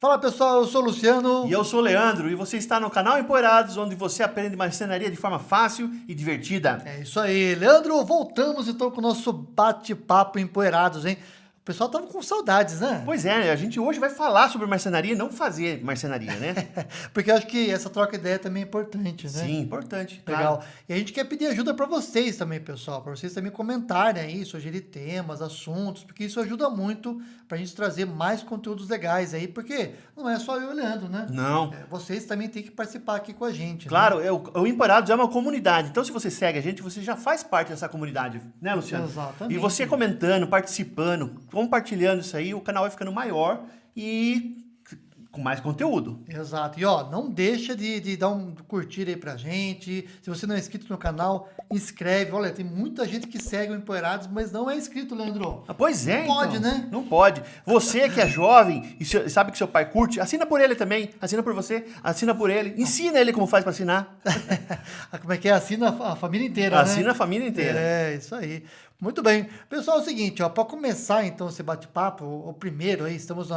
Fala pessoal, eu sou o Luciano. E eu sou o Leandro, e você está no canal Empoeirados, onde você aprende marcenaria de forma fácil e divertida. É isso aí, Leandro, voltamos então com o nosso bate-papo Empoeirados, hein? O pessoal tava com saudades, né? Pois é, a gente hoje vai falar sobre marcenaria e não fazer marcenaria, né? Porque eu acho que essa troca de ideia também é importante, né? Sim, importante, Legal. claro. E a gente quer pedir ajuda para vocês também, pessoal, para vocês também comentarem aí, sugerir temas, assuntos, porque isso ajuda muito para a gente trazer mais conteúdos legais aí, porque não é só eu e o Leandro, né? Não. Vocês também têm que participar aqui com a gente, Claro, né? o Empoeirados é uma comunidade, então se você segue a gente, você já faz parte dessa comunidade, né, Luciano? Exatamente. E você comentando, participando, compartilhando isso aí, o canal vai ficando maior e com mais conteúdo. Exato. E ó, não deixa de dar um curtir aí pra gente. Se você não é inscrito no canal, inscreve. Olha, tem muita gente que segue o Empoeirados, mas não é inscrito, Leandro. Ah, pois é, Não pode, então. né? Não pode. Você que é jovem e sabe que seu pai curte, assina por ele também. Assina por você, assina por ele. Ensina ele como faz para assinar. Como é que é? Assina a família inteira, né? Assina a família inteira. É, isso aí. Muito bem. Pessoal, é o seguinte, ó, para começar então esse bate-papo, o primeiro aí, estamos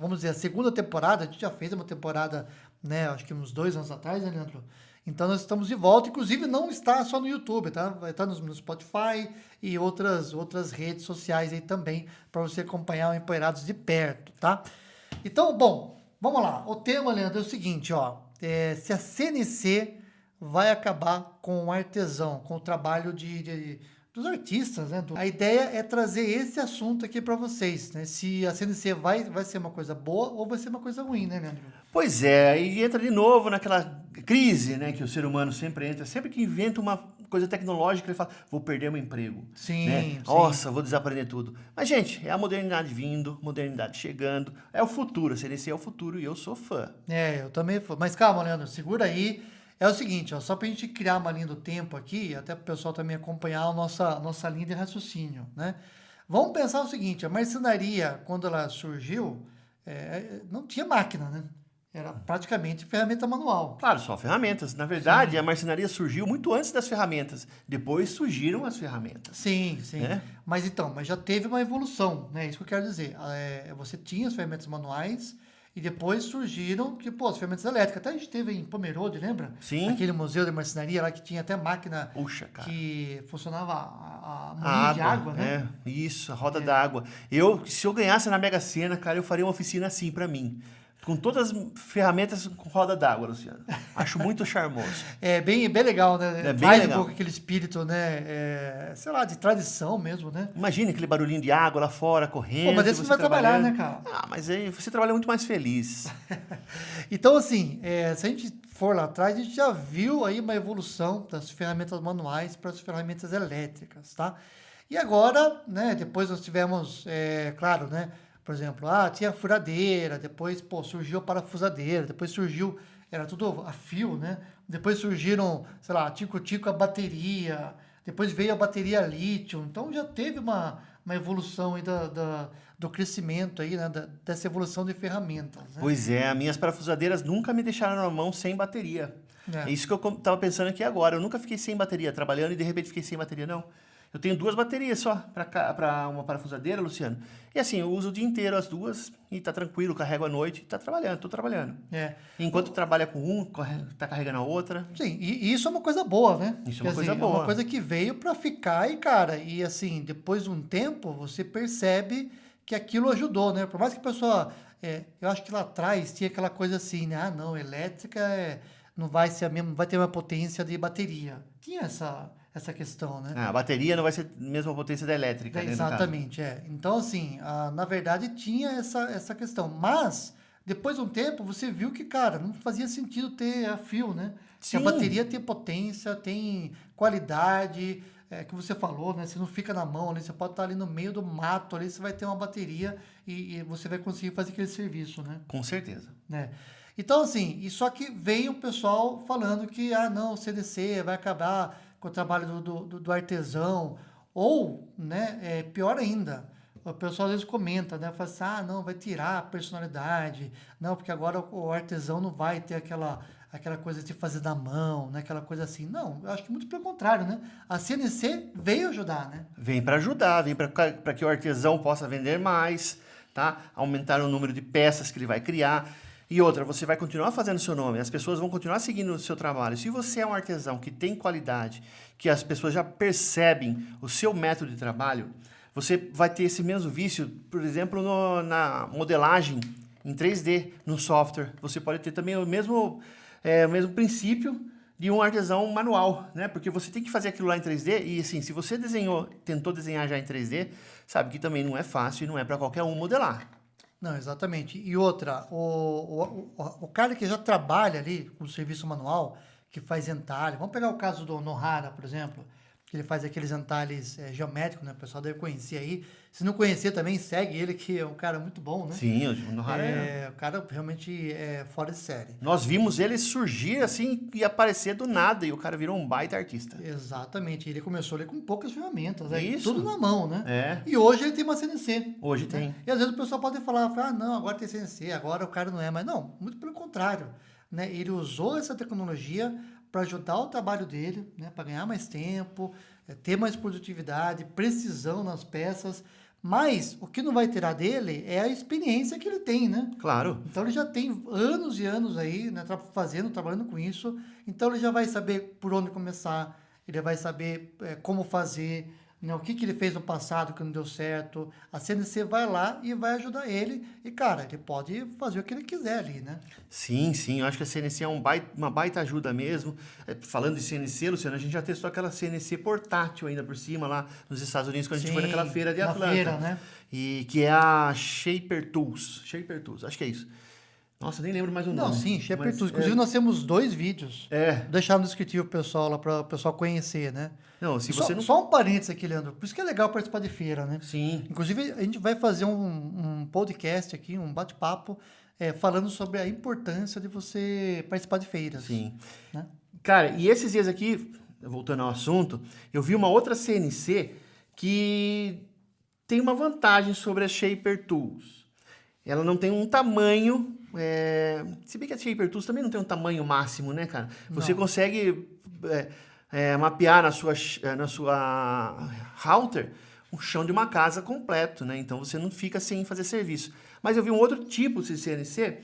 vamos dizer, a segunda temporada, a gente já fez uma temporada, né, acho que uns 2 anos atrás, né, Leandro? Então nós estamos de volta, inclusive não está só no YouTube, tá? Vai estar no Spotify e outras redes sociais aí também, para você acompanhar o Empoeirados de perto, tá? Então, bom, vamos lá. O tema, Leandro, é o seguinte, ó, se a CNC vai acabar com o artesão, com o trabalho dos artistas, né? A ideia é trazer esse assunto aqui para vocês, né? Se a CNC vai ser uma coisa boa ou vai ser uma coisa ruim, né, Leandro? Pois é, aí entra de novo naquela crise, né, que o ser humano sempre entra. Sempre que inventa uma coisa tecnológica, ele fala, vou perder meu emprego. Sim, Né? sim. Nossa, vou desaprender tudo. Mas, gente, é a modernidade vindo, modernidade chegando. É o futuro, a CNC é o futuro e eu sou fã. É, eu também fui. Mas calma, Leandro, segura aí. É o seguinte, ó, só para a gente criar uma linha do tempo aqui, até para o pessoal também acompanhar a nossa linha de raciocínio, né? Vamos pensar o seguinte, a marcenaria, quando ela surgiu, não tinha máquina, né? Era praticamente ferramenta manual. Claro, só ferramentas. Na verdade, a marcenaria surgiu muito antes das ferramentas. Depois surgiram as ferramentas. Sim, sim. Né? Mas já teve uma evolução, né? Isso que eu quero dizer. Você tinha as ferramentas manuais e depois surgiram, as ferramentas elétricas. Até a gente teve em Pomerode, lembra? Sim. Aquele museu de marcenaria lá que tinha até máquina Puxa, cara. que funcionava a A moinho de água, né? Isso, a roda da água. Se eu ganhasse na Mega Sena, cara, eu faria uma oficina assim pra mim. Com todas as ferramentas com roda d'água, Luciano. Acho muito charmoso. É bem legal, né? É bem Traz legal. um pouco aquele espírito, né? Sei lá, de tradição mesmo, né? Imagine aquele barulhinho de água lá fora, correndo. Pô, mas esse você não vai trabalhar, trabalhando. né, cara? Ah, mas aí você trabalha muito mais feliz. Então, assim, se a gente for lá atrás, a gente já viu aí uma evolução das ferramentas manuais para as ferramentas elétricas, tá? E agora, né, depois nós tivemos, claro, né, por exemplo, tinha a furadeira, depois, surgiu a parafusadeira, depois surgiu, era tudo a fio, né? Depois surgiram, sei lá, tico-tico a bateria, depois veio a bateria lítio, então já teve uma evolução aí do crescimento aí, né, dessa evolução de ferramentas, né? Pois é, as minhas parafusadeiras nunca me deixaram na mão sem bateria. É. É isso que eu tava pensando aqui agora. Eu nunca fiquei sem bateria trabalhando e de repente fiquei sem bateria, não. Eu tenho 2 baterias só para uma parafusadeira, Luciano. E assim, eu uso o dia inteiro as 2 e tá tranquilo, carrego à noite e tô trabalhando. É. Enquanto trabalha com tá carregando a outra. Sim, e isso é uma coisa boa, né? Isso é uma Quer coisa dizer, boa. É uma coisa que veio para ficar e, cara, e assim, depois de um tempo, você percebe que aquilo ajudou, né? Por mais que a pessoa, eu acho que lá atrás tinha aquela coisa assim, né? Ah, não, elétrica não vai ser a mesma, não vai ter uma potência de bateria. Tinha essa questão, né? A bateria não vai ser a mesma potência da elétrica, né, no caso. Exatamente, Então, assim, na verdade tinha essa questão. Mas, depois de um tempo, você viu que, cara, não fazia sentido ter a fio, né? Que a Sim. bateria tem potência, tem qualidade, que você falou, né? Você não fica na mão ali, você pode estar ali no meio do mato, ali você vai ter uma bateria e você vai conseguir fazer aquele serviço, né? Com certeza. Né? Então, assim, e só que veio o pessoal falando que, não, o CDC vai acabar com o trabalho do artesão, ou, né, pior ainda, o pessoal às vezes comenta, né, fala assim, não, vai tirar a personalidade, não, porque agora o artesão não vai ter aquela coisa de fazer na mão, né, aquela coisa assim. Não, eu acho que muito pelo contrário, né, a CNC veio ajudar, né. Vem para ajudar, vem para que o artesão possa vender mais, tá? Aumentar o número de peças que ele vai criar. E outra, você vai continuar fazendo seu nome, as pessoas vão continuar seguindo o seu trabalho. Se você é um artesão que tem qualidade, que as pessoas já percebem o seu método de trabalho, você vai ter esse mesmo vício, por exemplo, na modelagem em 3D, no software. Você pode ter também o mesmo princípio de um artesão manual, né? Porque você tem que fazer aquilo lá em 3D e, assim, se você tentou desenhar já em 3D, sabe que também não é fácil e não é para qualquer um modelar. Não, exatamente. E outra, o cara que já trabalha ali com o serviço manual, que faz entalhe, vamos pegar o caso do Nohara, por exemplo, que ele faz aqueles entalhes geométricos, né? O pessoal deve conhecer aí. Se não conhecer também, segue ele, que é um cara muito bom, né? Sim, o Nohara O cara realmente é fora de série. Nós vimos ele surgir assim e aparecer do nada e o cara virou um baita artista. Exatamente. Ele começou ali com poucas ferramentas, né? Isso. Tudo na mão, né? É. E hoje ele tem uma CNC. Hoje né? tem. E às vezes o pessoal pode falar, não, agora tem CNC, agora o cara não é. Mas não, muito pelo contrário. Né? Ele usou essa tecnologia para ajudar o trabalho dele, né? Para ganhar mais tempo, ter mais produtividade, precisão nas peças. Mas o que não vai tirar dele é a experiência que ele tem, né? Claro. Então ele já tem anos e anos aí, né, trabalhando com isso. Então ele já vai saber por onde começar, ele vai saber como fazer, né, o que ele fez no passado que não deu certo. A CNC vai lá e vai ajudar ele. E, cara, ele pode fazer o que ele quiser ali, né? Sim, eu acho que a CNC é uma baita ajuda mesmo. Falando de CNC, Luciano, a gente já testou aquela CNC portátil ainda por cima lá nos Estados Unidos, quando a gente foi naquela feira de Atlanta. Feira, né? E que é a Shaper Tools, acho que é isso. Nossa, nem lembro mais o nome. Não, sim, Shaper Tools. Inclusive, nós temos 2 vídeos. Deixar no descritivo pessoal lá para o pessoal conhecer, né? Não, se você não... Só um parênteses aqui, Leandro. Por isso que é legal participar de feira, né? Sim. Inclusive, a gente vai fazer um podcast aqui, um bate-papo, falando sobre a importância de você participar de feiras. Sim. Né? Cara, e esses dias aqui, voltando ao assunto, eu vi uma outra CNC que tem uma vantagem sobre a Shaper Tools. Ela não tem um tamanho... Se bem que a Shaper Tools também não tem um tamanho máximo, né, cara? Você consegue mapear na sua router o chão de uma casa completo, né? Então você não fica sem fazer serviço. Mas eu vi um outro tipo de CNC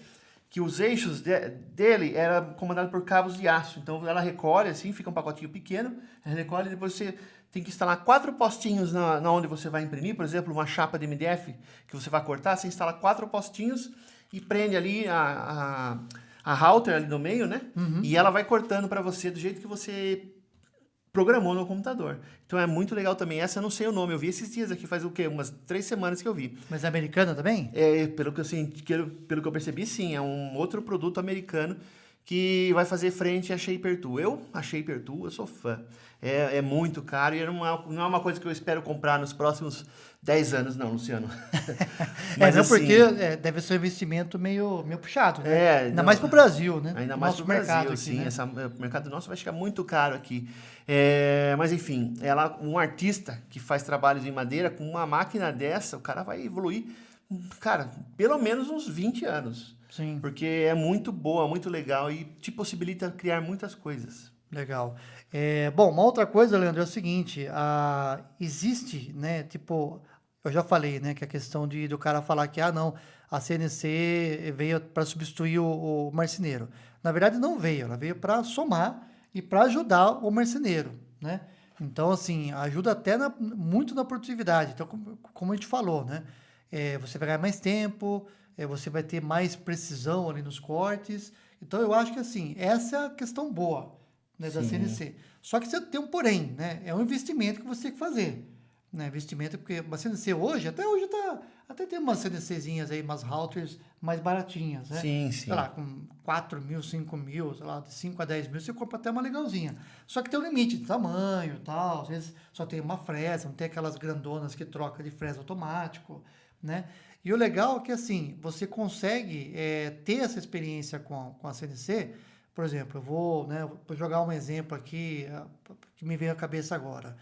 que os eixos dele eram comandados por cabos de aço. Então ela recolhe assim, fica um pacotinho pequeno, ela recolhe e depois você tem que instalar 4 postinhos na onde você vai imprimir, por exemplo, uma chapa de MDF que você vai cortar, você instala 4 postinhos e prende ali a router ali no meio, né? Uhum. E ela vai cortando para você do jeito que você programou no computador. Então é muito legal também. Essa eu não sei o nome, eu vi esses dias aqui, faz o quê? Umas 3 semanas que eu vi. Mas é americana também? Pelo que eu percebi, sim, é um outro produto americano que vai fazer frente à Shaper Tool. A Shaper Tool, eu sou fã. É muito caro e não é uma coisa que eu espero comprar nos próximos 10 anos, não, Luciano. Mas assim, porque deve ser um investimento meio puxado, né? Ainda mais pro Brasil, né? Ainda mais pro Brasil, aqui, sim. Né? O mercado nosso vai ficar muito caro aqui. Mas enfim, um artista que faz trabalhos em madeira, com uma máquina dessa, o cara vai evoluir, cara, pelo menos uns 20 anos. Sim. Porque é muito boa, muito legal e te possibilita criar muitas coisas. Legal. Bom, uma outra coisa, Leandro, é o seguinte, existe, né, tipo, eu já falei, né, que a questão do cara falar que, não, a CNC veio para substituir o marceneiro. Na verdade, não veio, ela veio para somar e para ajudar o marceneiro, né? Então, assim, ajuda até muito na produtividade. Então, como a gente falou, né, você vai ganhar mais tempo, você vai ter mais precisão ali nos cortes. Então, eu acho que, assim, essa é a questão boa, né, da CNC. Só que você tem um porém, né? É um investimento que você tem que fazer. Né? Investimento, porque a CNC hoje, até tem umas CNCzinhas aí, umas routers mais baratinhas, né? Sim. Sei lá, com 4 mil, 5 mil, sei lá, de 5 a 10 mil, você compra até uma legalzinha. Só que tem um limite de tamanho e tal, às vezes só tem uma fresa, não tem aquelas grandonas que troca de fresa automático, né? E o legal é que, assim, você consegue ter essa experiência com a CNC. Por exemplo, eu vou jogar um exemplo aqui que me veio à cabeça agora.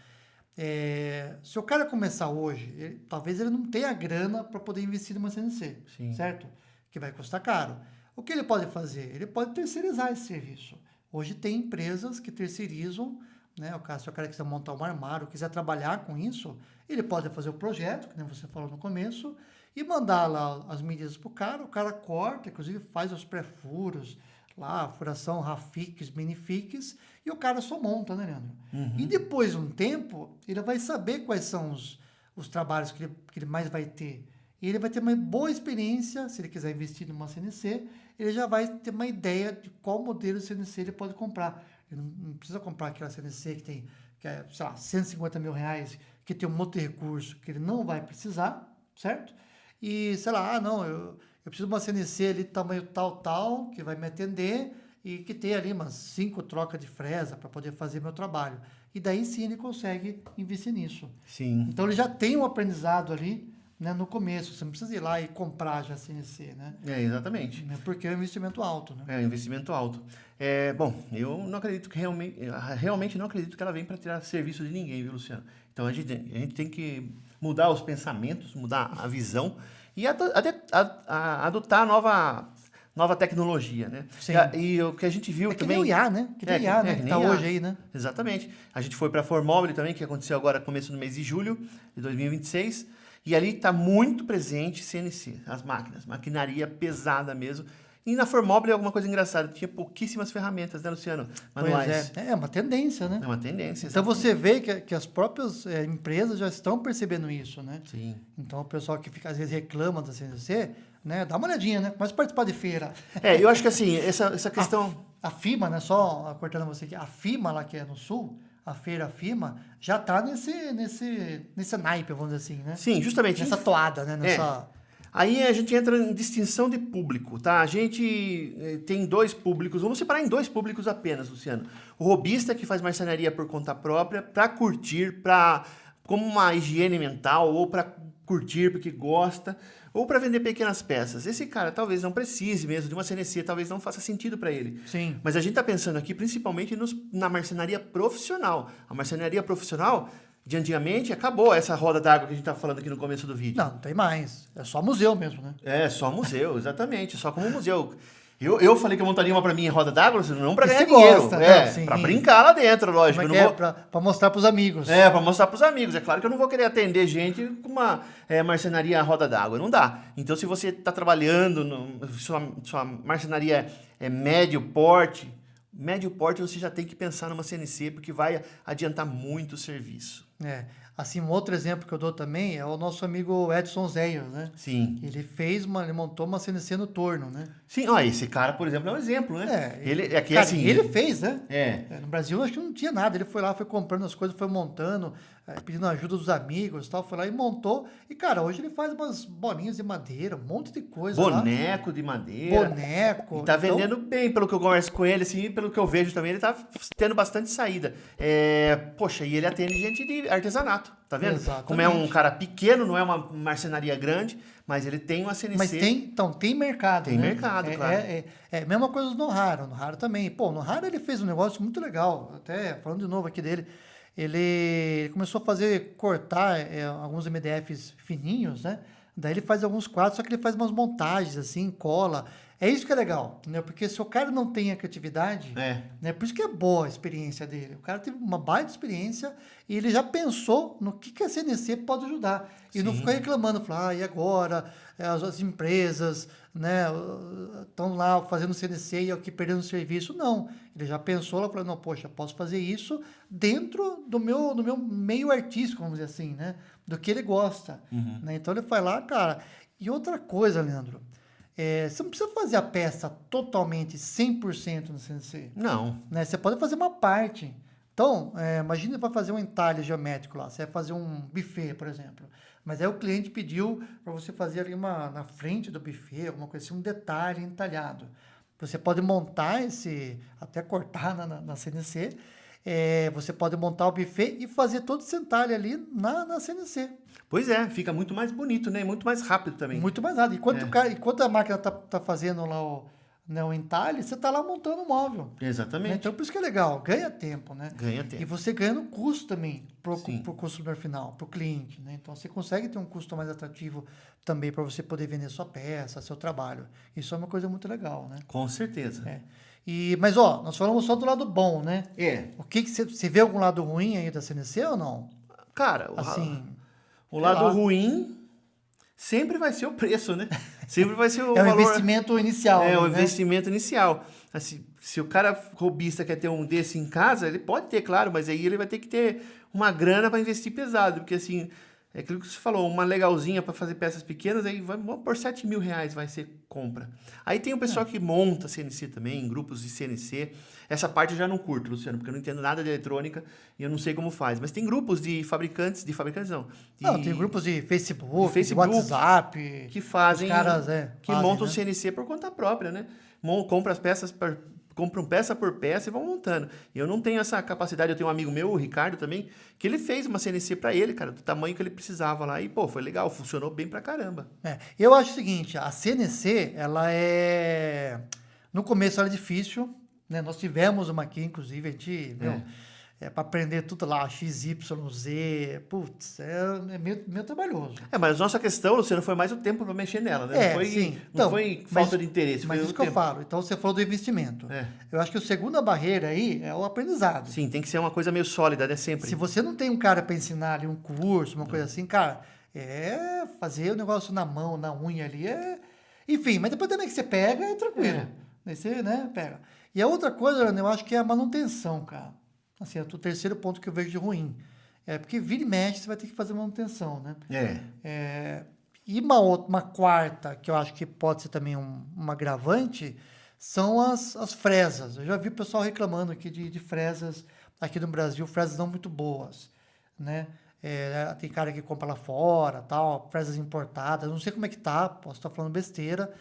Se o cara começar hoje, talvez ele não tenha grana para poder investir numa CNC, certo? Que vai custar caro. O que ele pode fazer? Ele pode terceirizar esse serviço. Hoje tem empresas que terceirizam, né? Se o cara quiser montar um armário, quiser trabalhar com isso, ele pode fazer o projeto, que nem você falou no começo, e mandar lá as medidas pro cara, o cara corta, inclusive faz os pré-furos, lá, furação, rafix, minifix, e o cara só monta, né, Leandro? E depois de um tempo, ele vai saber quais são os trabalhos que ele mais vai ter. E ele vai ter uma boa experiência, se ele quiser investir numa CNC, ele já vai ter uma ideia de qual modelo de CNC ele pode comprar. Ele não precisa comprar aquela CNC que é, sei lá, 150 mil reais, que tem um monte de recurso que ele não vai precisar, certo? E, sei lá, não, eu preciso de uma CNC ali, tamanho tal, que vai me atender e que tem ali umas 5 trocas de fresa para poder fazer meu trabalho. E daí sim ele consegue investir nisso. Sim. Então ele já tem um aprendizado ali, né, no começo. Você não precisa ir lá e comprar já a CNC, né? Exatamente. Porque é um investimento alto, né? É um investimento alto. Bom, eu não acredito que realmente não acredito que ela vem para tirar serviço de ninguém, viu, Luciano? Então a gente tem que mudar os pensamentos, mudar a visão e adotar a nova tecnologia, né? Sim. E o que a gente viu É que também... nem o IA, né? Que nem o IA, né? que Que nem tá IA. hoje aí, né? Exatamente. A gente foi para a Formobile também, que aconteceu agora no começo do mês de julho de 2026, e ali está muito presente CNC, as máquinas, maquinaria pesada mesmo. E na Formobile é alguma coisa engraçada, tinha pouquíssimas ferramentas, né, Luciano? Manuais. Pois é uma tendência, né? É uma tendência. Então exatamente. você vê que as próprias empresas já estão percebendo isso, né? Sim. Então o pessoal que fica, às vezes reclama da CNC, né? Dá uma olhadinha, né? Começa a participar de feira. Eu acho que assim, essa questão... A FIMA, né? Só cortando você aqui, a FIMA lá que é no sul, a feira FIMA, já tá nesse naipe, vamos dizer assim, né? Sim, justamente. Nessa toada, né? Aí a gente entra em distinção de público, tá? A gente tem 2 públicos, vamos separar em 2 públicos apenas, Luciano. O robista que faz marcenaria por conta própria, para curtir, como uma higiene mental, ou para curtir porque gosta, ou para vender pequenas peças. Esse cara talvez não precise mesmo de uma CNC, talvez não faça sentido para ele. Sim. Mas a gente está pensando aqui principalmente na marcenaria profissional. A marcenaria profissional... De antigamente, acabou essa roda d'água que a gente estava falando aqui no começo do vídeo. Não tem mais. É só museu mesmo, né? É, só museu, exatamente. Só como museu. Eu falei que eu montaria uma pra mim em roda d'água, não pra ganhar você dinheiro. gosta, né? Sim. Pra brincar lá dentro, lógico. Como Eu não é que vou... é? Pra mostrar pros amigos. Pra mostrar pros amigos. É claro que eu não vou querer atender gente com uma marcenaria à roda d'água. Não dá. Então, se você tá trabalhando, sua marcenaria é médio porte você já tem que pensar numa CNC, porque vai adiantar muito o serviço. Assim, um outro exemplo que eu dou também é o nosso amigo Edson Zeyers, né? Sim. Ele montou uma CNC no torno, né? Sim, esse cara, por exemplo, é um exemplo, né? Ele fez, né? No Brasil, acho que não tinha nada. Ele foi lá, foi comprando as coisas, foi montando, pedindo ajuda dos amigos e tal. Foi lá e montou. E, cara, hoje ele faz umas bolinhas de madeira, um monte de coisa Boneco de madeira. Boneco. E tá vendendo bem, pelo que eu converso com ele, assim, pelo que eu vejo também, ele tá tendo bastante saída. Poxa, e ele atende gente de artesanato, tá vendo? Exatamente. Como é um cara pequeno, não é uma marcenaria grande, mas ele tem uma CNC. Mas tem mercado, Tem mercado, claro. É a mesma coisa do Nohara. O Nohara também. Pô, o Nohara ele fez um negócio muito legal. Até falando de novo aqui dele, ele começou a cortar alguns MDFs fininhos, né? Daí ele faz alguns quadros, só que ele faz umas montagens assim, cola. É isso que é legal, né? Porque se o cara não tem a criatividade, né? Por isso que é boa a experiência dele. O cara teve uma baita experiência e ele já pensou no que a CNC pode ajudar. E não fica reclamando, falar, e agora? As empresas, né, estão lá fazendo CNC e aqui perdendo serviço. Não, ele já pensou lá, falou, não, poxa, posso fazer isso dentro do meu meio artístico, vamos dizer assim, né, do que ele gosta. Né? Então ele vai lá, cara. E outra coisa, Leandro, você não precisa fazer a peça totalmente 100% no CNC. Não. Né? Você pode fazer uma parte. Então, imagina que vai fazer um entalhe geométrico lá. Você vai fazer um buffet, por exemplo. Mas aí o cliente pediu para você fazer ali na frente do buffet, alguma coisa assim, um detalhe entalhado. Você pode montar até cortar na CNC. Você pode montar o buffet e fazer todo esse entalhe ali na CNC. Pois é, fica muito mais bonito, né? Muito mais rápido também. Muito mais rápido. Enquanto a máquina tá fazendo lá o entalhe, você tá lá montando o móvel. Exatamente. Né? Então, por isso que é legal. Ganha tempo, né? Ganha tempo. E você ganha no custo também pro consumidor final, pro cliente, né? Então, você consegue ter um custo mais atrativo também para você poder vender sua peça, seu trabalho. Isso é uma coisa muito legal, né? Com certeza. Mas, nós falamos só do lado bom, né? O que você vê algum lado ruim aí da CNC ou não? Cara, assim, o lado ruim sempre vai ser o preço, né? Sempre vai ser o É o valor. investimento inicial. É, o né? investimento inicial. Assim, se o cara robista quer ter um desse em casa, ele pode ter, claro, mas aí ele vai ter que ter uma grana para investir pesado, porque assim, é aquilo que você falou, uma legalzinha para fazer peças pequenas, aí vamos por R$ 7.000 vai ser compra. Aí tem o pessoal que monta CNC também, em grupos de CNC. Essa parte eu já não curto, Luciano, porque eu não entendo nada de eletrônica e eu não sei como faz. Mas tem grupos de fabricantes não, Não, tem grupos de Facebook, de Facebook, de WhatsApp, que fazem, os caras que fazem, montam o né? CNC por conta própria, né? Compra as peças, compram peça por peça e vão montando. Eu não tenho essa capacidade. Eu tenho um amigo meu, o Ricardo também, que ele fez uma CNC para ele, cara, do tamanho que ele precisava lá. E, pô, foi legal, funcionou bem pra caramba. Eu acho o seguinte, a CNC, ela é... No começo ela é difícil, né? Nós tivemos uma aqui, inclusive, a gente, para aprender tudo lá, X, Y, Z, putz, é meio trabalhoso. Mas a nossa questão, Luciano, foi mais o tempo para mexer nela, né? Não foi, sim. não Então, foi falta de interesse, mas foi isso o que eu tempo. falo. Então, você falou do investimento. É. Eu acho que a segunda barreira aí é o aprendizado. Sim, tem que ser uma coisa meio sólida, né? Sempre. Se você não tem um cara para ensinar ali um curso, uma coisa assim, cara, fazer o negócio na mão, na unha ali, Enfim, mas depois também que você pega, é tranquilo. Aí você, né, pega. E a outra coisa, eu acho que é a manutenção, cara. Assim, é o terceiro ponto que eu vejo de ruim. Porque vira e mexe, você vai ter que fazer manutenção, né? E uma quarta, que eu acho que pode ser também um agravante, são as fresas. Eu já vi o pessoal reclamando aqui de fresas aqui no Brasil, fresas não muito boas, né? Tem cara que compra lá fora, tal, fresas importadas. Não sei como é que tá, posso estar falando besteira,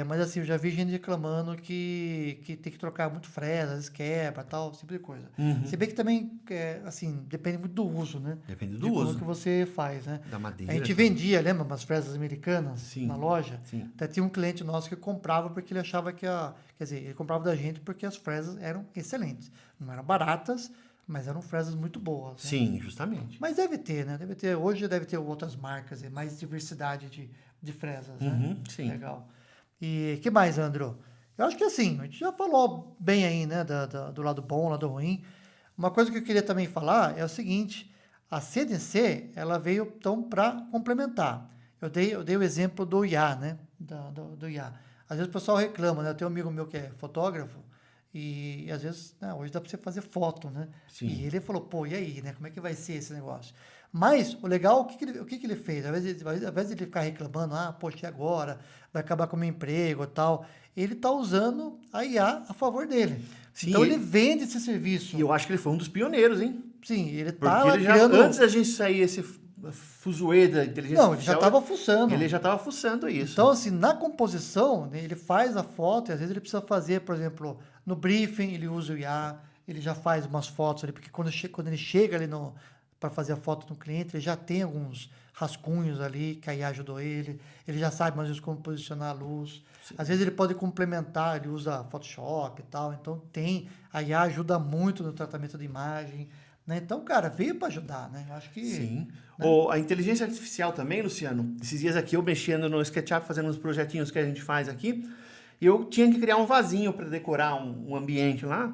mas assim, eu já vi gente reclamando que tem que trocar muito fresa, às vezes quebra, tal, esse tipo de coisa. Se bem que também, assim, depende muito do uso, né? Depende do de como uso. que você faz, né? Da madeira. A gente vendia, lembra, umas fresas americanas Sim, na loja? sim. Até tinha um cliente nosso que comprava porque ele achava que quer dizer, ele comprava da gente porque as fresas eram excelentes. Não eram baratas, mas eram fresas muito boas. Né? Sim, justamente. Mas deve ter, né? Hoje deve ter outras marcas, mais diversidade de fresas, né? Sim. Legal. E que mais, Andro? Eu acho que assim, a gente já falou bem aí, né? Do lado bom, lado ruim. Uma coisa que eu queria também falar é o seguinte, a CNC, ela veio, então, para complementar. Eu dei o exemplo do IA, né? Do IA. Às vezes o pessoal reclama, né? Eu tenho um amigo meu que é fotógrafo, e às vezes, hoje dá para você fazer foto, né? Sim. E ele falou, pô, e aí, né? Como é que vai ser esse negócio? Mas o legal, o que ele fez? Ao invés de ele ficar reclamando, poxa, e agora? Vai acabar com o meu emprego e tal. Ele está usando a IA a favor dele. Sim, então ele vende esse serviço. E eu acho que ele foi um dos pioneiros, hein? Sim, ele Porque estava ele criando... antes da gente sair esse fuzuê da inteligência Não, ele já estava fuçando. Ele já estava fuçando isso. Então, assim, na composição, né, ele faz a foto e às vezes ele precisa fazer, por exemplo, no briefing, ele usa o IA, ele já faz umas fotos ali, porque quando ele chega ali para fazer a foto no cliente, ele já tem alguns rascunhos ali, que a IA ajudou ele já sabe mais ou menos como posicionar a luz. Sim. Às vezes ele pode complementar, ele usa Photoshop e tal, então a IA ajuda muito no tratamento de imagem, né? Então, cara, veio para ajudar, né? Eu acho que... Sim. Né? A inteligência artificial também, Luciano, esses dias aqui eu mexendo no SketchUp, fazendo uns projetinhos que a gente faz aqui, e eu tinha que criar um vasinho para decorar um ambiente lá,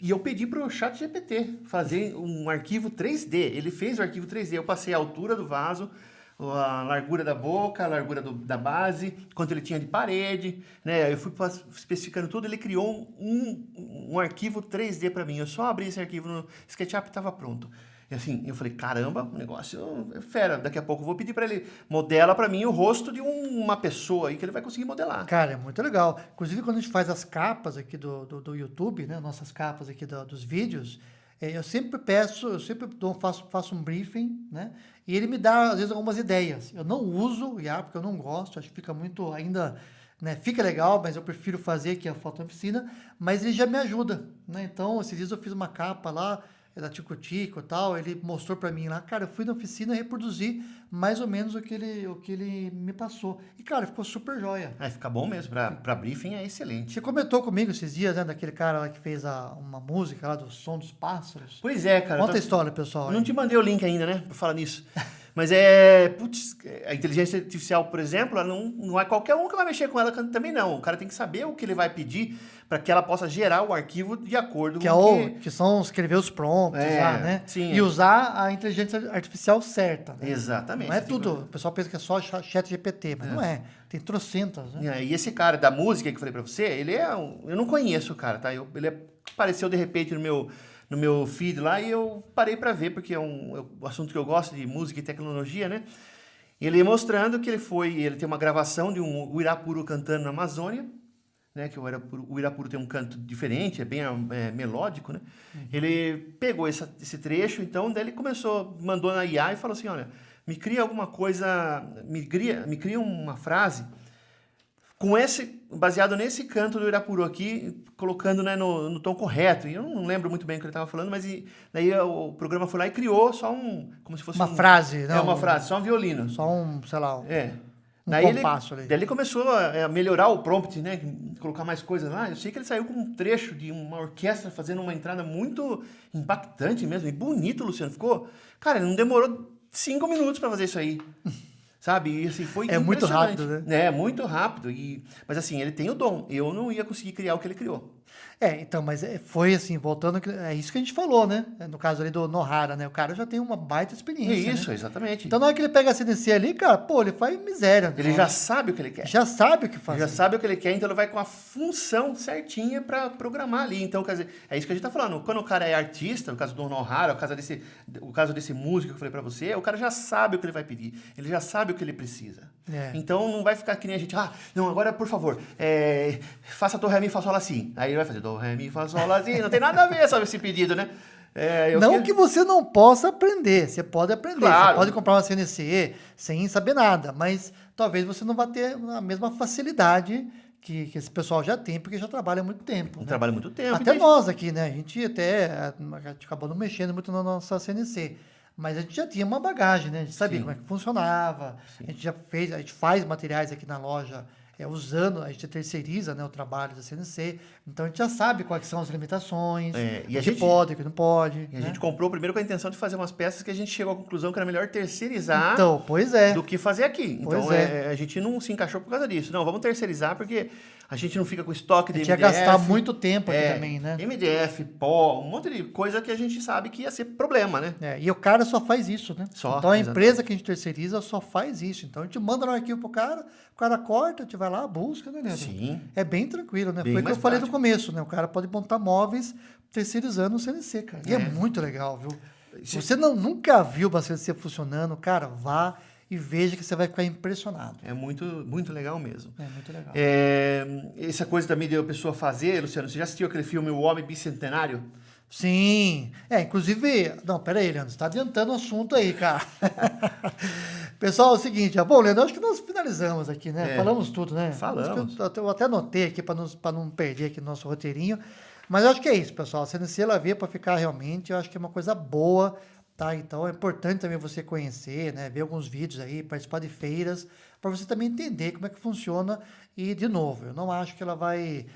e eu pedi para o ChatGPT fazer um arquivo 3D. Ele fez o arquivo 3D, eu passei a altura do vaso, a largura da boca, a largura da base, quanto ele tinha de parede, né? Eu fui especificando tudo, ele criou um arquivo 3D para mim. Eu só abri esse arquivo no SketchUp e estava pronto. E assim, eu falei, caramba, o negócio é fera. Daqui a pouco eu vou pedir para ele, modela para mim o rosto de uma pessoa aí que ele vai conseguir modelar. Cara, é muito legal. Inclusive, quando a gente faz as capas aqui do YouTube, né? Nossas capas aqui dos vídeos, eu sempre faço um briefing, né? E ele me dá, às vezes, algumas ideias. Eu não uso o IA, porque eu não gosto, acho que fica muito ainda... Né, fica legal, mas eu prefiro fazer aqui a foto na oficina, mas ele já me ajuda, né? Então, esses dias eu fiz uma capa lá, da Tico Tico e tal, ele mostrou pra mim lá, cara, eu fui na oficina e reproduzi mais ou menos o que ele me passou. E, cara, ficou super joia. Fica bom mesmo, pra briefing é excelente. Você comentou comigo esses dias, né, daquele cara lá que fez uma música lá do Som dos Pássaros. Pois é, cara. Conta a história, pessoal. Eu não te mandei o link ainda, né, pra falar nisso. Mas putz, a inteligência artificial, por exemplo, ela não é qualquer um que vai mexer com ela também não. O cara tem que saber o que ele vai pedir para que ela possa gerar o arquivo de acordo com que são escrever os prompts lá, né? Sim, e usar a inteligência artificial certa, né? Exatamente. Não é tudo. O pessoal pensa que é só chat GPT, mas não é. Tem trocentas, né? E esse cara da música que eu falei pra você, eu não conheço o cara, tá? Ele apareceu de repente no meu feed lá e eu parei pra ver, porque é um assunto que eu gosto de música e tecnologia, né? E ele ia mostrando que ele tem uma gravação de um Uirapuru cantando na Amazônia, né? Que o Irapuru tem um canto diferente, é bem melódico, né? Ele pegou esse trecho, então, daí ele mandou na IA e falou assim, olha, me cria alguma coisa, me cria uma frase baseado nesse canto do Irapuru aqui, colocando, né, no tom correto. E eu não lembro muito bem o que ele estava falando, mas daí o programa foi lá e criou só como se fosse uma frase, né? Uma frase, só um violino. Só sei lá, Daí compasso ali. Daí ele começou a melhorar o prompt, né? Colocar mais coisas lá. Eu sei que ele saiu com um trecho de uma orquestra fazendo uma entrada muito impactante mesmo. E bonito, Luciano. Ficou... Cara, não demorou 5 minutos para fazer isso aí. Sabe? E assim, foi muito rápido, né? É, muito rápido. Mas assim, ele tem o dom. Eu não ia conseguir criar o que ele criou. Então, mas foi assim, voltando, é isso que a gente falou, né? No caso ali do Nohara, né? O cara já tem uma baita experiência, Isso, né? exatamente. Então, na hora que ele pega a CNC ali, cara, pô, ele faz miséria. Ele já sabe o que ele quer. Já sabe o que fazer. Já sabe o que ele quer, então ele vai com a função certinha para programar ali. Então, quer dizer, é isso que a gente tá falando. Quando o cara é artista, no caso do Nohara, o caso desse músico que eu falei para você, o cara já sabe o que ele vai pedir. Ele já sabe o que ele precisa. Então, não vai ficar que nem a gente, não, agora, por favor, faça do, ré, mi, fá, sol, lá, si. Aí ele vai fazer do, ré, mi, fá, sol, lá, si. Não tem nada a ver, sabe, esse pedido, né? Que você não possa aprender, você pode aprender, claro. Você pode comprar uma CNC sem saber nada, mas talvez você não vá ter a mesma facilidade que esse pessoal já tem, porque já trabalha há muito tempo. Trabalha muito tempo. Até nós aqui, né? A gente acabou não mexendo muito na nossa CNC, mas a gente já tinha uma bagagem, né? A gente sabia como é que funcionava, a gente faz materiais aqui na loja usando, a gente terceiriza, né, o trabalho da CNC, então a gente já sabe quais são as limitações, o que pode, o que não pode. E a gente comprou primeiro com a intenção de fazer umas peças que a gente chegou à conclusão que era melhor terceirizar do que fazer aqui. Então a gente não se encaixou por causa disso. Não, vamos terceirizar porque a gente não fica com estoque de MDF. A gente ia gastar muito tempo aqui também, né? MDF, pó, um monte de coisa que a gente sabe que ia ser problema, né? E o cara só faz isso, né? Então a empresa que a gente terceiriza só faz isso. Então a gente manda no arquivo pro cara, o cara corta, a gente vai lá, busca, né, Leandro? Sim. É bem tranquilo, né? Bem Foi o que eu prático. falei no começo, né? O cara pode montar móveis terceirizando o CNC, cara. E é muito legal, viu? Se você nunca viu uma CNC funcionando, cara, vá e veja que você vai ficar impressionado. É muito, muito legal mesmo. É muito legal. Essa coisa também de a pessoa fazer, Luciano, você já assistiu aquele filme O Homem Bicentenário? Sim. Não, pera aí, Leandro, você tá adiantando o assunto aí, cara. Pessoal, é o seguinte, bom, Leandro, acho que nós finalizamos aqui, né? Falamos tudo, né? Falamos. Eu até anotei aqui para não perder aqui nosso roteirinho, mas eu acho que é isso, pessoal. A CNC, ela veio para ficar realmente, eu acho que é uma coisa boa, tá? Então é importante também você conhecer, né? Ver alguns vídeos aí, participar de feiras, para você também entender como é que funciona. E, de novo, eu não acho que ela vai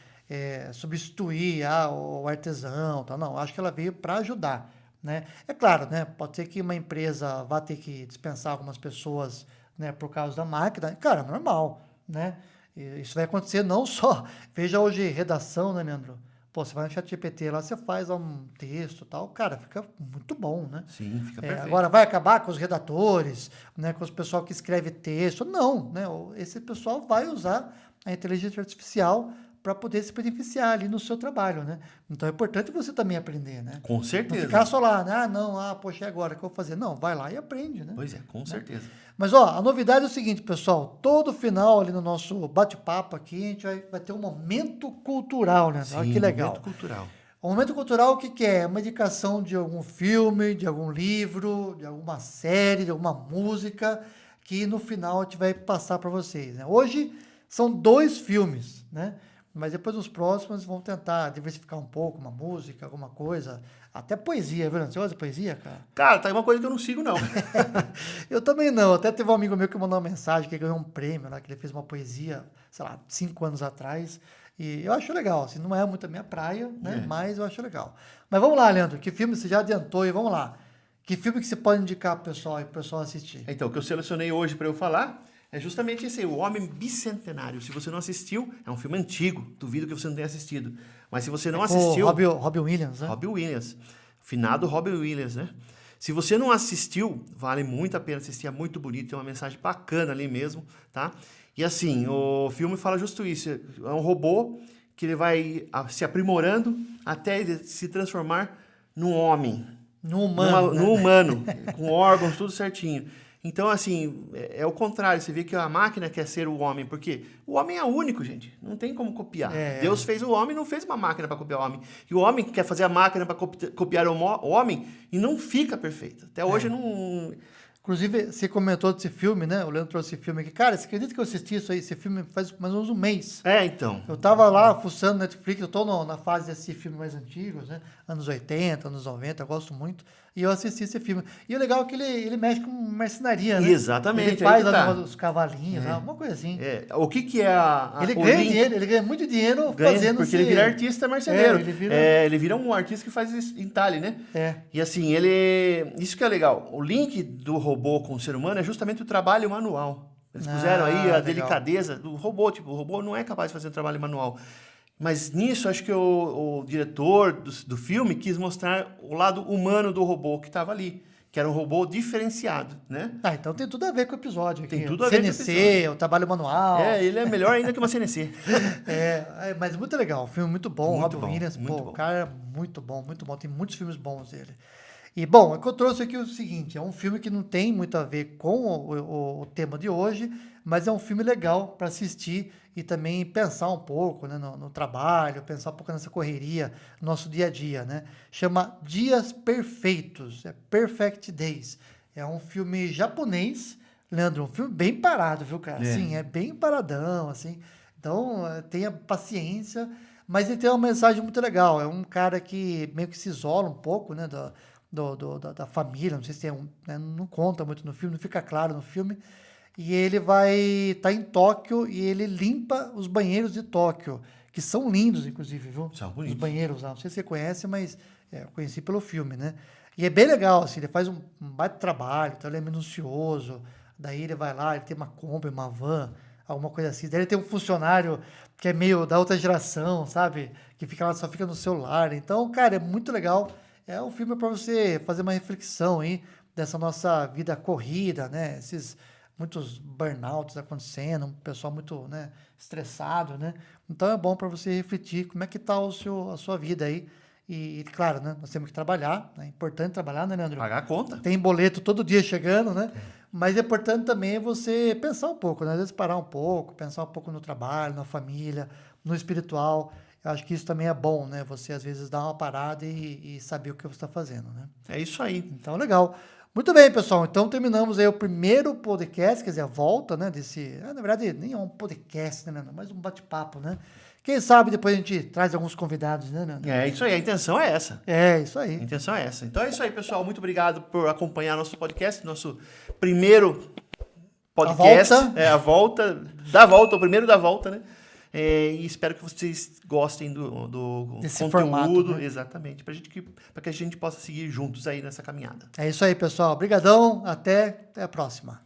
substituir o artesão, tá? Não, acho que ela veio para ajudar, né? É claro, né? Pode ser que uma empresa vá ter que dispensar algumas pessoas, né, por causa da máquina. Cara, normal, né? Isso vai acontecer não só... Veja hoje redação, né, Leandro? Pô, você vai no ChatGPT lá, você faz um texto e tal, cara, fica muito bom, né? Sim, fica perfeito. Agora, vai acabar com os redatores, né, com os pessoal que escreve texto? Não, né? Esse pessoal vai usar a inteligência artificial para poder se beneficiar ali no seu trabalho, né? Então é importante você também aprender, né? Com certeza. Não ficar só lá, né? Poxa, é agora que eu vou fazer? Não, vai lá e aprende, né? Pois é, com certeza. Mas, a novidade é o seguinte, pessoal, todo final ali no nosso bate-papo aqui, a gente vai ter um momento cultural, né? Sim, Olha que legal. momento cultural. O momento cultural, o que é? Uma indicação de algum filme, de algum livro, de alguma série, de alguma música, que no final a gente vai passar para vocês, né? Hoje são 2 filmes, né? Mas depois nos próximos vamos tentar diversificar um pouco, uma música, alguma coisa. Até poesia, viu? Você gosta de poesia, cara? Cara, tá aí uma coisa que eu não sigo, não. Eu também não. Até teve um amigo meu que mandou uma mensagem que ganhou um prêmio lá, que ele fez uma poesia, sei lá, 5 anos atrás. E eu acho legal, assim, não é muito a minha praia, né? Mas eu acho legal. Mas vamos lá, Leandro, que filme você já adiantou e vamos lá. Que filme que você pode indicar pro pessoal e pro pessoal assistir? Então, o que eu selecionei hoje para eu falar é justamente esse aí, O Homem Bicentenário. Se você não assistiu, é um filme antigo, duvido que você não tenha assistido. Mas se você não assistiu... Robin Williams, né? Robin Williams. Finado Robin Williams, né? Se você não assistiu, vale muito a pena assistir, é muito bonito, tem uma mensagem bacana ali mesmo, tá? E assim, o filme fala justo isso, é um robô que ele vai se aprimorando até ele se transformar num homem. No humano. No humano, com órgãos, tudo certinho. Então, assim, é o contrário. Você vê que a máquina quer ser o homem, porque o homem é único, gente. Não tem como copiar. Deus fez o homem e não fez uma máquina para copiar o homem. E o homem quer fazer a máquina para copiar o homem e não fica perfeito. Até hoje não... Inclusive, você comentou desse filme, né? O Leandro trouxe esse filme aqui. Cara, você acredita que eu assisti isso aí? Esse filme faz mais ou menos um mês. Então. Eu tava lá fuçando Netflix, eu tô na fase de assistir filmes mais antigos, né? Anos 80, anos 90, eu gosto muito. E eu assisti esse filme. E o legal é que ele mexe com marcenaria, né? Exatamente. Ele faz os cavalinhos, alguma coisa assim. O que é ele ganha dinheiro, ele ganha muito dinheiro fazendo porque ele vira artista marceneiro. Ele vira um artista que faz entalhe, né? E assim, isso que é legal. O link do robô com o ser humano é justamente o trabalho manual. Eles puseram aí a delicadeza do robô. Tipo, o robô não é capaz de fazer um trabalho manual. Mas nisso, acho que o diretor do filme quis mostrar o lado humano do robô que estava ali. Que era um robô diferenciado, né? Então tem tudo a ver com o episódio aqui. Tem tudo a ver com o episódio. CNC, o trabalho manual. Ele é melhor ainda que uma CNC. Mas muito legal. Filme muito bom. Muito Robin bom, Williams, muito bom. O cara é muito bom, muito bom. Tem muitos filmes bons dele. E, bom, o que eu trouxe aqui é o seguinte, é um filme que não tem muito a ver com o tema de hoje, mas é um filme legal para assistir e também pensar um pouco, né, no trabalho, pensar um pouco nessa correria, no nosso dia a dia, né? Chama Dias Perfeitos, é Perfect Days. É um filme japonês, Leandro, um filme bem parado, viu, cara? Assim, é bem paradão, assim. Então, tenha paciência, mas ele tem uma mensagem muito legal. É um cara que meio que se isola um pouco, né, da família, não sei se tem né, não conta muito no filme, não fica claro no filme, e ele vai estar em Tóquio e ele limpa os banheiros de Tóquio, que são lindos, inclusive, viu? São bonitos. Os banheiros lá, não sei se você conhece, mas eu conheci pelo filme, né? E é bem legal, assim, ele faz um baita trabalho, então ele é minucioso, daí ele vai lá, ele tem uma Kombi, uma van, alguma coisa assim, daí ele tem um funcionário que é meio da outra geração, sabe? Que fica lá, só fica no celular, então, cara, é muito legal. É um filme para você fazer uma reflexão aí dessa nossa vida corrida, né? Esses muitos burnouts acontecendo, um pessoal muito, né, estressado, né? Então é bom para você refletir como é que tá a sua vida aí. E claro, né, nós temos que trabalhar, né? É importante trabalhar, né, Leandro? Pagar a conta. Tem boleto todo dia chegando, né? Mas é importante também você pensar um pouco, né? Às vezes parar um pouco, pensar um pouco no trabalho, na família, no espiritual. Eu acho que isso também é bom, né? Você, às vezes, dar uma parada e saber o que você está fazendo, né? É isso aí. Então, legal. Muito bem, pessoal. Então, terminamos aí o primeiro podcast, quer dizer, a volta, né? Na verdade, nem é um podcast, né, Leandro? Mas um bate-papo, né? Quem sabe depois a gente traz alguns convidados, né, Leandro? É isso aí. A intenção é essa. É, isso aí. A intenção é essa. Então é isso aí, pessoal. Muito obrigado por acompanhar nosso podcast, nosso primeiro podcast. A volta. A volta, o primeiro da volta, né? E espero que vocês gostem do Desse conteúdo, formato, né? Exatamente, para que a gente possa seguir juntos aí nessa caminhada. É isso aí, pessoal. Obrigadão. Até a próxima.